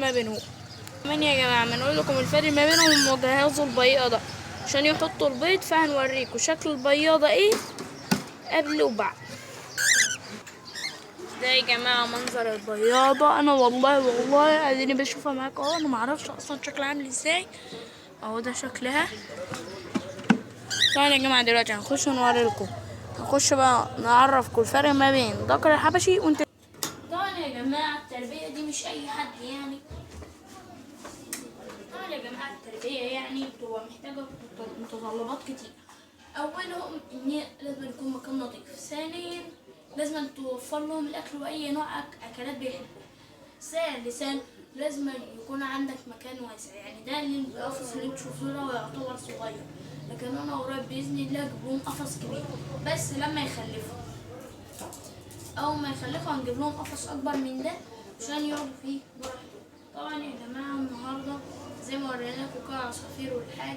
ما بينهم. كمان يا جماعة بنقول لكم الفرق ما بينهم وجهزوا البياضة عشان يحطوا البيض، فهنوريكم شكل البياضة ايه قبل وبعد. ده يا جماعة منظر البياضة. انا والله اديني بشوفها معاكم اهو، انا معرفش اصلا شكلها عامل ازاي. اهو ده شكلها. طبعا يا جماعة دلوقتي هنخش نوريلكم، هنخش بقى نعرفكم الفرق ما بين ذكر الحبشي وانت. طبعا يا جماعة التربية دي مش اي حد يعني. طبعا يا جماعة التربية يعني بتبقى محتاجة متطلبات كتير. أولهم إن لازم يكون مكان نظيف، ثانيا لازم توفر لهم الأكل وأي نوع أكلات بيحبوها، ثالثا لازم يكون عندك مكان واسع. يعني ده اللي القفص اللي انتوا شوفوه ده يعتبر صغير، لكن أنا قريب بإذن الله أجيب لهم قفص كبير. بس لما يخلفوا، أول ما يخلفوا هنجيب لهم قفص أكبر من ده عشان يقعدوا فيه براحتهم. طبعا يا جماعة النهاردة زي ما وريناكم كده عصافير والحاجة.